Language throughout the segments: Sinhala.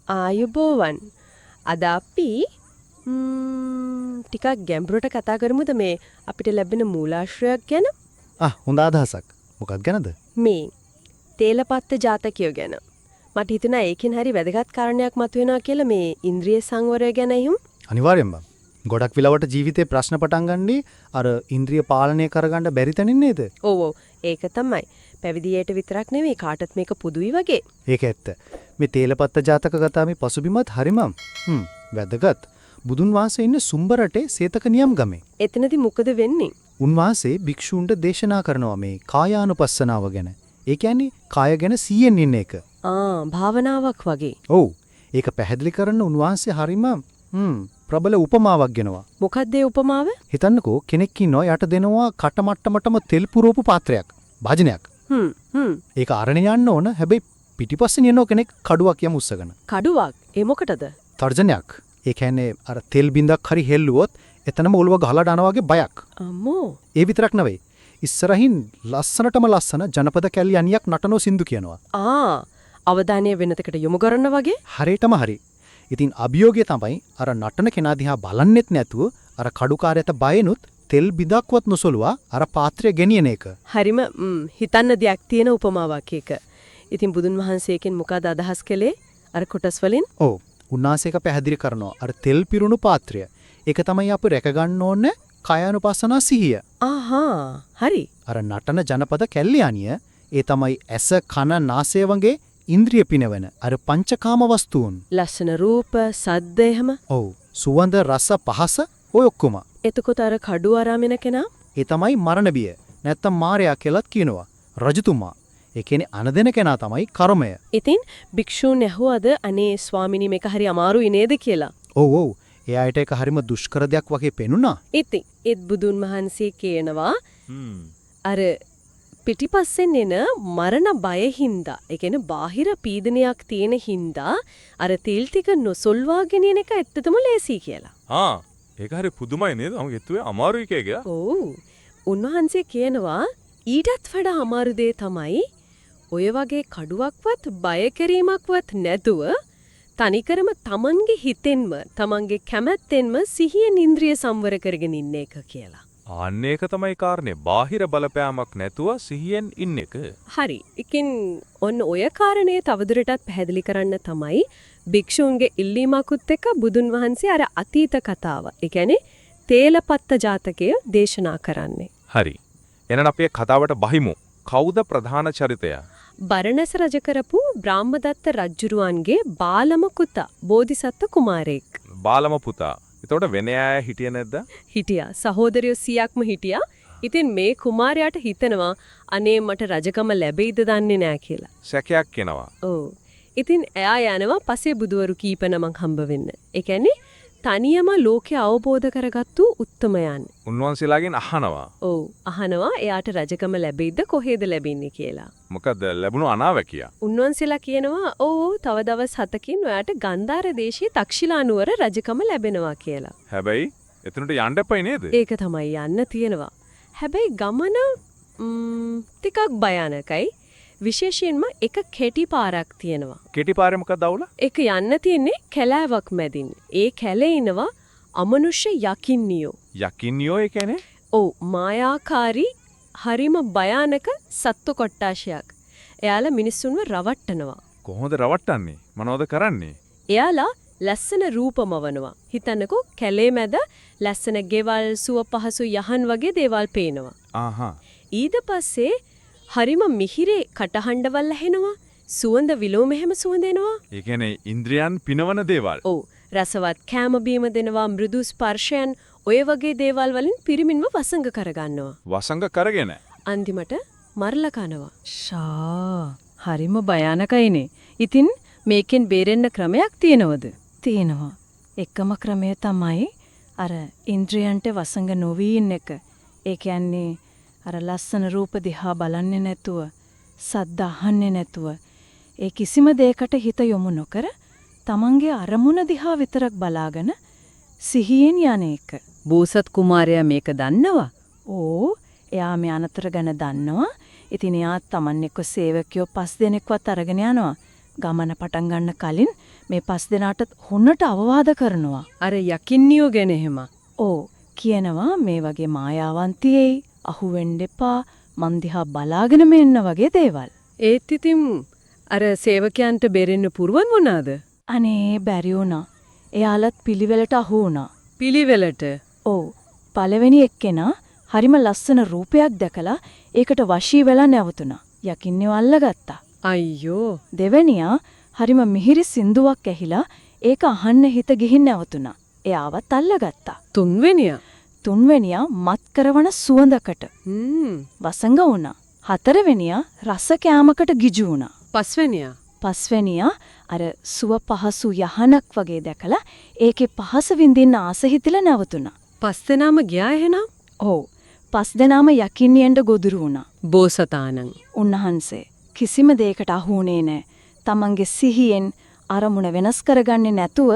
ආයුබෝවන්. අද අපි ටිකක් ගැඹුරට කතා කරමුද මේ අපිට ලැබෙන මූලාශ්‍රයක් ගැන? හොඳ අදහසක්. මොකක්ද ගැනද? මේ තේලපත්ත ජාතකය ගැන. මට හිතුණා ඒකෙන් හරි වැදගත් කාරණයක් මතුවෙනවා කියලා මේ ඉන්ද්‍රිය සංවරය ගැන එහෙම. අනිවාර්යෙන්ම. ගොඩක් විලවට ජීවිතේ ප්‍රශ්න පටන් ගන්නේ අර ඉන්ද්‍රිය පාලනය කරගන්න බැරි තැනින් නේද? ඔව් ඒක තමයි. පැවිදියට විතරක් නෙවෙයි කාටත් මේක පුදුයි වගේ. ඒක ඇත්ත. මේ තේලපත්ත ජාතක කතා මේ පසුබිමත් හරිම වැදගත්. බුදුන් වහන්සේ ඉන්න සුම්බරටේ සේතක නියම් ගමේ. එතනදි මොකද වෙන්නේ? උන්වහන්සේ භික්ෂූන්ට දේශනා කරනවා මේ කායානුපස්සනාව ගැන. ඒ කියන්නේ කාය ගැන 100න් ඉන්න එක. භාවනාවක් වගේ. ඔව්. ඒක පැහැදිලි කරන්න උන්වහන්සේ හරිම ප්‍රබල උපමාවක් ගෙනවා. මොකක්ද ඒ උපමාව? හිතන්නකෝ කෙනෙක් ඉන්නවා යට දෙනවා කටමට්ටමටම තෙල් පුරවපු පාත්‍රයක්. භාජනයක්. ඒක අරණ යන්න ඕන. හැබැයි පිටිපස්සෙන් යන කෙනෙක් කඩුවක් යම උස්සගෙන. කඩුවක්? ඒ මොකටද? තර්ජනයක්. ඒ කියන්නේ අර තෙල් බින්දක් හරි හෙල්ලුවොත් එතනම ඔළුව ගහලා දානවා වගේ බයක්. අම්මෝ. ඒ විතරක් නෙවෙයි. ඉස්සරහින් ලස්සනටම ලස්සන ජනපද කැලි අනියක් නටනෝ සින්දු කියනවා. අවධානය වෙනතකට යොමු කරන්න වගේ? හරියටම හරි. ඉතින් අභියෝගය තමයි අර නටන කෙනා දිහා බලන්නෙත් නැතුව අර කඩුකාරයට බයනුත් තෙල් බිඳක්වත් නොසලුවා අර පාත්‍රය ගෙනියන එක. හරිම හිතන්න දෙයක් තියෙන උපමාවක් ඒක. ඉතින් බුදුන් වහන්සේකින් මොකද අදහස් කළේ? අර කොටස් වලින්? ඔව්. උන්වහන්සේක පැහැදිලි කරනවා අර තෙල් පිරුණු පාත්‍රය. ඒක තමයි අපි රැක ගන්න ඕනේ කායානුපස්සනා සිහිය. හරි. අර නටන ජනපද කැල්ලියානිය ඒ තමයි ඇස කන නාසය වගේ ඉන්ද්‍රිය පිනවන අර පංචකාම වස්තුන්. ලස්සන රූප, සද්ද එහෙම. ඔව්. සුවඳ රස පහස ඔය ඔක්කොම. එතකොට අර කඩුව අරාමින කෙනා? ඒ තමයි මරණ බිය. නැත්තම් මාරයා කියලාත් කියනවා. රජතුමා. ඒ කියන්නේ අනදෙන කෙනා තමයි කර්මය. ඉතින් භික්ෂූන් ඇහුවද අනේ ස්වාමිනී මේක හරි අමාරුයි නේද කියලා? ඔව්. එයාට ඒක හරිම දුෂ්කර දෙයක් වගේ පෙනුණා. ඉතින් ඒත් බුදුන් වහන්සේ කියනවා අර පිටිපස්සෙන් එන මරණ බය හින්දා, ඒ කියන්නේ බාහිර පීඩනයක් තියෙන හින්දා අර තෙල් ටික නොසොල්වා ගෙනියන එක ඇත්තටම ලේසි කියලා. ඒක හරි පුදුමයි නේද? මම හිතුවේ අමාරුයි කියලා. ඔව්. උන්වහන්සේ කියනවා ඊටත් වඩා අමාරු දේ තමයි ඔය වගේ කඩුවක්වත් බය කිරීමක්වත් නැතුව තනිකරම තමන්ගේ හිතෙන්ම තමන්ගේ කැමැත්තෙන්ම සිහියෙන් ඉන්ද්‍රිය සංවර කරගෙන ඉන්න එක කියලා. අන්න ඒක තමයි කාරණේ. බාහිර බලපෑමක් නැතුව සිහියෙන් ඉන්න එක. හරි. ඉතින් ඔන්න ඔය කාරණේ තවදුරටත් පැහැදිලි කරන්න තමයි භික්ෂුන්ගේ ඉල්ලීමකුත් එක්ක බුදුන් වහන්සේ අර අතීත කතාව, ඒ කියන්නේ තේලපත්ත ජාතකය දේශනා කරන්නේ. හරි. එහෙනම් අපි කතාවට බහිමු. කවුද ප්‍රධාන චරිතය? බරණැස රජ කරපු බ්‍රාහ්මදත්ත රජුරුවන්ගේ බාලම පුතා බෝධිසත්ව කුමාරයෙක්. බාලම පුතා. එතකොට වෙන අය හිටියේ නැද්ද? හිටියා. සහෝදරයෝ 100ක්ම හිටියා. ඉතින් මේ කුමාරයාට හිතනවා අනේ මට රජකම ලැබෙයිද දන්නේ නැහැ කියලා. සැකයක් එනවා. ඔව්. ඉතින් එයා යනවා පසේ බුදවරු කීප නමක් හම්බ වෙන්න. ඒ කියන්නේ තනියම ලෝකය අවබෝධ කරගත්තු උත්තමයන්. උන්වහන්සේලාගෙන් අහනවා. ඔව්. අහනවා එයාට රජකම ලැබෙයිද කොහෙද ලැබෙන්නේ කියලා. මොකද ලැබුණු අනාවැකිය. උන්වහන්සේලා කියනවා ඔව් තව දවස් 7කින් ඔයාට ගන්ධාර දේශයේ තක්ෂිලා නුවර රජකම ලැබෙනවා කියලා. හැබැයි එතනට යන්න එපයි නේද? ඒක තමයි යන්න තියෙනවා. හැබැයි ගමන ටිකක් භයානකයි. විශේෂයෙන්ම එක කෙටි පාරක් තියෙනවා. කෙටි පාරේ මොකක්ද අවුල? ඒක යන්න තියෙන්නේ කැලෑවක් මැදින්. ඒ කැලේ ඉනවා අමනුෂ්‍ය යකින්නියෝ. යකින්නියෝ ඒ කියන්නේ? ඔව් මායාකාරී හරිම භයානක සත්තු කොට්ටාශයක්. එයාලා මිනිස්සුන්ව රවට්ටනවා. කොහොමද රවට්ටන්නේ? මොනවද කරන්නේ? එයාලා ලස්සන රූපමවනවා. හිතන්නකෝ කැලේ මැද ලස්සන ගෙවල්, සුව පහසු යහන් වගේ දේවල් පේනවා. ඊට පස්සේ හරිම මිහිරේ කටහඬවල් ඇහෙනවා. සුවඳ විලෝම හැම සුවඳ එනවා. ඒ කියන්නේ ඉන්ද්‍රියන් පිනවන දේවල්. ඔව්. රසවත් කෑම බීම දෙනවා, මෘදු ස්පර්ශයන්, ඔය වගේ දේවල් වලින් පිරිමින්ව වසඟ කරගන්නවා. වසඟ කරගෙන අන්තිමට මරලා කනවා. හරිම භයානකයිනේ. ඉතින් මේකෙන් බේරෙන්න ක්‍රමයක් තියෙනවද? තියෙනවා. එකම ක්‍රමය තමයි අර ඉන්ද්‍රියන්ට වසඟ නොවී ඉන්න එක. ඒ කියන්නේ අර ලස්සන රූප දිහා බලන්නේ නැතුව, සද්ද අහන්නේ නැතුව, ඒ කිසිම දෙයකට හිත යොමු නොකර තමන්ගේ අරමුණ දිහා විතරක් බලාගෙන සිහියෙන් යන එක. බෝසත් කුමාරයා මේක දන්නවා? ඕ, එයා මේ අනතර ගැන දන්නවා. ඉතින් එයා තමන් එක්ක සේවකයෝ 5 දෙනෙක්වත් අරගෙන යනවා. ගමන පටන් ගන්න කලින් මේ 5 දෙනාටත් හොන්නට අවවාද කරනවා. අර යකින්නියෝ ගැන එහෙම. ඕ කියනවා මේ වගේ මායාවන්තියෙයි අහුවෙන්න එපා මන් දිහා බලාගෙනම ඉන්න වගේ දේවල්. ඒත් ඉතින් අර සේවකයන්ට බෙරෙන්න පුරුවන් වුණාද? අනේ බැරි වුණා. එයාලත් පිළිවෙලට අහු වුණා. පිළිවෙලට. ඔව්. පළවෙනි එක්කෙනා හරිම ලස්සන රූපයක් දැකලා ඒකට වශී වෙලා නැවතුණා. යකින්නිව අල්ලගත්තා. අයියෝ. දෙවෙනියා හරිම මිහිරි සින්දුවක් ඇහිලා ඒක අහන්න හිත ගිහින් නැවතුණා. එයාවත් අල්ලගත්තා. තුන්වෙනියා. තුන්වෙනියා මත් කරවන සුවඳකට වසඟ වුණා. හතරවෙනියා රස කෑමකට ගිජු වුණා. පස්වෙනියා. පස්වෙනියා අර සුව පහසු යහනක් වගේ දැකලා ඒකේ පහස විඳින්න ආස හිතිලා නැවතුණා. පස් දෙනාම ගියා එහෙනම්? ඔව්. 5 දෙනාම යකින්නියෙන්ද ගොදුරු වුණා. බෝසතාණන්. උන්වහන්සේ කිසිම දෙයකට අහුුනේ නැහැ. තමන්ගේ සිහියෙන් අරමුණ වෙනස් කරගන්නේ නැතුව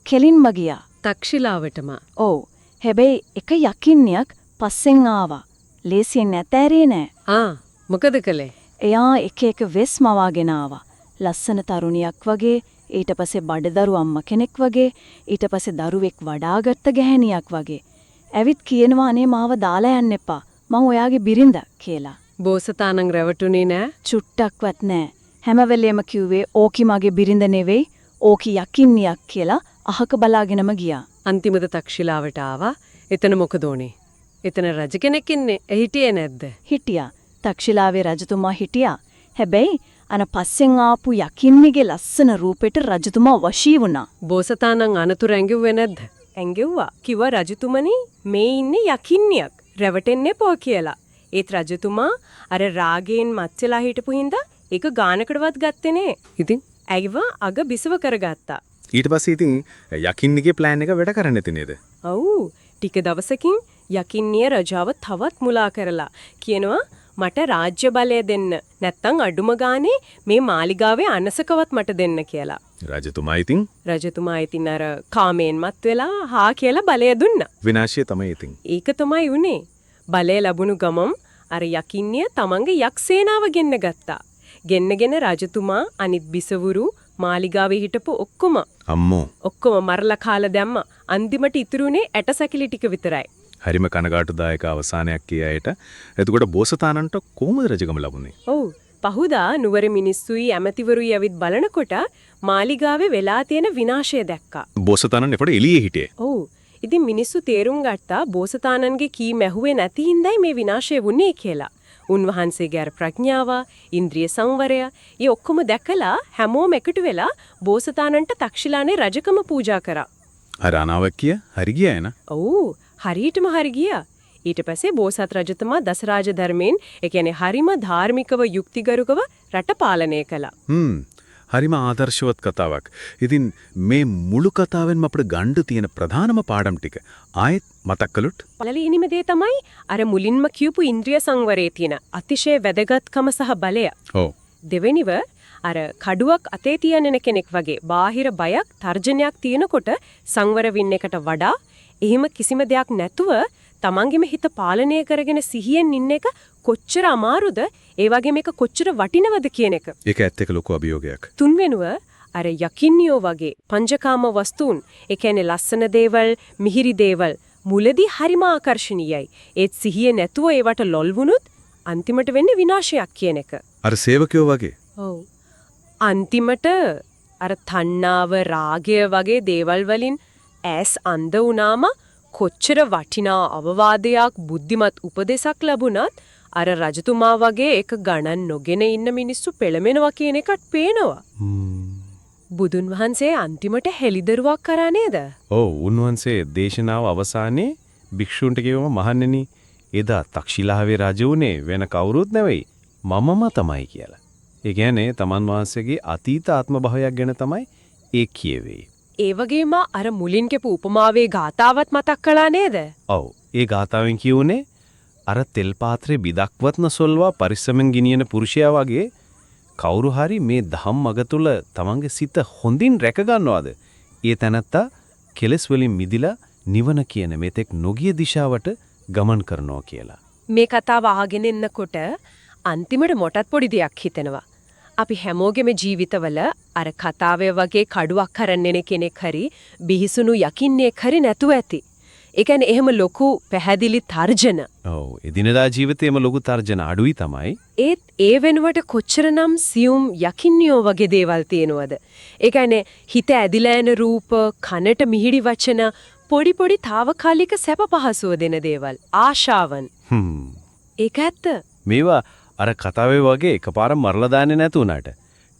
කෙලින්ම ගියා. තක්ෂිලාවටම. ඔව්. හැබැයි එක යකින්නියක් පස්සෙන් ආවා. ලේසියෙන් නැතෑරේ නෑ. මොකද කළේ? එයා එක එක වෙස් මවාගෙන ආවා. ලස්සන තරුණියක් වගේ, ඊට පස්සේ බඩදරු අම්මා කෙනෙක් වගේ, ඊට පස්සේ දරුවෙක් වඩාගත්ත ගැහණියක් වගේ. ඇවිත් කියනවා අනේ මාව දාලා යන්න එපා. මං ඔයාගේ බිරිඳ කියලා. බෝසතාණන් රැවටුනේ නෑ? චුට්ටක්වත් නෑ. හැම වෙලේම කිව්වේ ඕකි මගේ බිරිඳ නෙවෙයි, ඕකි යකින්නියක් කියලා අහක බලාගෙනම ගියා. අන්තිමද තක්ෂිලාවට ආවා. එතන මොකද උනේ? එතන රජ කෙනෙක් ඉන්නේ. හිටියේ නැද්ද? හිටියා. තක්ෂිලාවේ රජතුමා හිටියා. හැබැයි අන පස්සෙන් ආපු යකින්නිගේ ලස්සන රූපෙට රජතුමා වශී වුණා. බෝසතාණන් අනතුරු ඇඟුවේ නැද්ද? ඇඟෙව්වා. කිව්වා රජතුමනි මේ ඉන්නේ යකින්නියක්. රැවටෙන්න එපා කියලා. ඒත් රජතුමා අර රාගයෙන් මත් වෙලා හිටපු හින්දා ඒක ගානකටවත් ගත්තේ නේ. ඉතින් ඇයිවා අග බිසව කරගත්තා. ඊට පස්සේ ඉතින් යකින්නිගේ ප්ලෑන් එක වැඩ කරන්න ඇති නේද? ඔව්. ටික දවසකින් යකින්නිය රජාව තවත් මුලා කරලා කියනවා මට රාජ්‍ය බලය දෙන්න. නැත්තම් අඩුම ගානේ මේ මාලිගාවේ අනසකවත් මට දෙන්න කියලා. රජතුමා ඉතින් අර කාමයෙන් මත් වෙලා හා කියලා බලය දුන්නා. විනාශය තමයි ඉතින්. ඒක තමයි උනේ. බලය ලැබුණු ගමම් අර යකින්නිය තමන්ගේ යක්ෂේනාව ගෙන්න ගත්තා. ගෙන්නගෙන රජතුමා අනිත් බිසවුරු මාලිගාවේ හිටපු ඔක්කොම මරලා කාලා දැම්මා. අන්තිමට ඉතුරුනේ ඇටසැකිලි ටික විතරයි. හරිම කනගාටුදායක අවසානයක් කියායට. එතකොට බෝසතාණන්ට කොහොමද රජකම ලැබුණේ? ඔව්. පහුදා නුවර මිනිස්සුයි ඇමතිවරුයි ඇවිත් බලනකොට මාලිගාවේ වෙලා තියෙන විනාශය දැක්කා. බෝසතාණන් එපට එළියේ හිටියේ. ඔව්. ඉතින් මිනිස්සු තේරුම් ගත්තා බෝසතාණන්ගේ කී මැහුවේ නැති හින්දායි මේ විනාශය වුනේ කියලා. උන්වහන්සේගේ අර ප්‍රඥාව, ඉන්ද්‍රිය සංවරය, ඒ ඔක්කොම දැකලා හැමෝම එකතු වෙලා බෝසතාණන්ට තක්ෂිලානේ රජකම පූජා කරා. අර අනාවැකිය හරි ගියා එන. ඔව්. හරියටම හරි ගියා. ඊට පස්සේ බෝසත් රජතුමා දසරාජ ධර්මයෙන්, ඒ කියන්නේ හරිම ධාර්මිකව යුක්තිගරුකව රට පාලනය කළා. හරිම ආදර්ශවත් කතාවක්. ඉතින් මේ මුළු කතාවෙන්ම අපිට ගන්න තියෙන ප්‍රධානම පාඩම් ටික ආයෙත් මතක් කළොත් පළවෙනිම දේ තමයි අර මුලින්ම කියපු ඉන්ද්‍රිය සංවරයේ තියෙන අතිශය වැදගත්කම සහ බලය. ඔව්. දෙවෙනිව අර කඩුවක් අතේ තියන කෙනෙක් වගේ බාහිර බයක්, තර්ජනයක් තියෙනකොට සංවර වෙන්න එකට වඩා එහෙම කිසිම දෙයක් නැතුව තමන්ගේම හිත පාලනය කරගෙන සිහියෙන් ඉන්න එක කොච්චර අමාරුද, ඒ වගේ මේක කොච්චර වටිනවද කියන එක. ඒක ඇත්ත එක ලොකු අභියෝගයක්. තුන්වෙනුව අර යකින්නියෝ වගේ පංචකාම වස්තුන්, ඒ කියන්නේ ලස්සන දේවල්, මිහිරි දේවල් මුලදී හරිම ආකර්ශනීයයි. ඒත් සිහිය නැතුව ඒවට ලොල් වුණොත් අන්තිමට වෙන්නේ විනාශයක් කියන එක. අර සේවකයෝ වගේ. ඔව්. අන්තිමට අර තණ්හාව, රාගය වගේ දේවල් වලින් ඇස් අන්ධ වුණාම කොච්චර වටිනා අවවාදයක්, බුද්ධිමත් උපදේශක් ලැබුණත් අර රජතුමා වගේ එක ගණන් නොගෙන ඉන්න මිනිස්සු පෙළමෙනවා කියන එකත් පේනවා. බුදුන් වහන්සේ අන්තිමට හෙලිදරුවක් කරා නේද? ඔව්, උන්වහන්සේ දේශනාව අවසානයේ භික්ෂුන්ට කියවම මහන්නෙනි එදා තක්ෂිලාවේ රජ උනේ වෙන කවුරුත් නෙවෙයි මමම තමයි කියලා. ඒ කියන්නේ තමන් වහන්සේගේ අතීත ආත්ම භාවයක් ගැන තමයි ඒ කියවේ. ඒ වගේම අර මුලින් කියපු උපමාවේ ගාතාවත් මතක් කළා නේද? ඔව්, ඒ ගාතාවෙන් කියුනේ අර තෙල් පාත්‍රේ බිදක්වත් නොසොල්වා පරිස්සමෙන් ගිනියන පුරුෂයා වගේ කවුරු හරි මේ ධම්ම මග තුල තමන්ගේ සිත හොඳින් රැක ගන්නවාද? ඒ තැනත්තා කෙලස් වලින් මිදිලා නිවන කියන මෙතෙක් නොගිය දිශාවට ගමන් කරනවා කියලා. මේ කතාව අහගෙන ඉන්නකොට අන්තිමට මොටත් පොඩි දෙයක් හිතෙනවා. අපි හැමෝගෙම ජීවිතවල අර කතාවේ වගේ කඩුවක් කරන්නෙන කෙනෙක් හරි බිහිසුණු යකින්නෙක් හරි නැතුව ඇති. ඒ කියන්නේ එහෙම ලොකු පැහැදිලි තර්ජන. ඔව් එදිනදා ජීවිතේම ලොකු තර්ජන අඩුයි තමයි. ඒත් ඒ වෙනුවට කොච්චරනම් සියුම් යකින්නියෝ වගේ දේවල් තියෙනවද? ඒ කියන්නේ හිත ඇදිලා යන රූප, කනට මිහිරි වචන, පොඩි පොඩි తాවකාලික සැප පහසුව දෙන දේවල්, ආශාවන්. ඒක ඇත්ත. මේවා අර කතාවේ වගේ එකපාරම මරලා දාන්නේ නැතු උනාට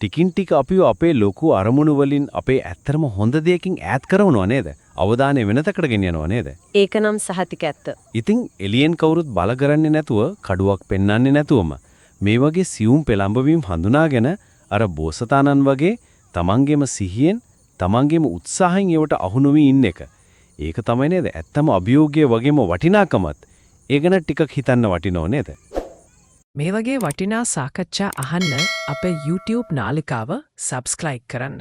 ටිකින් ටික අපිව අපේ ලොකු අරමුණු වලින් අපේ ඇත්තරම හොඳ දෙයකින් ඈත් කරනවා නේද? අවධානය වෙනතකට ගෙනියනවා නේද? ඒකනම් සහතික ඇත්ත. ඉතින් එලියෙන් කවුරුත් බල කරන්නේ නැතුව කඩුවක් පෙන්වන්නේ නැතුවම මේ වගේ සියුම් පෙළඹවීම් හඳුනාගෙන අර බෝසතාණන් වගේ තමන්ගේම සිහියෙන් තමන්ගේම උත්සාහයෙන් ඒවට අහු නොවි ඉන්න එක. ඒක තමයි නේද? ඇත්තම අභියෝගයේ වගේම වටිනාකමත්. ඒ ගැන ටිකක් හිතන්න වටිනව නේද? මේ වගේ වටිනා සාකච්ඡා අහන්න අපේ YouTube නාලිකාව සබස්ක්‍රයිබ් කරන්න.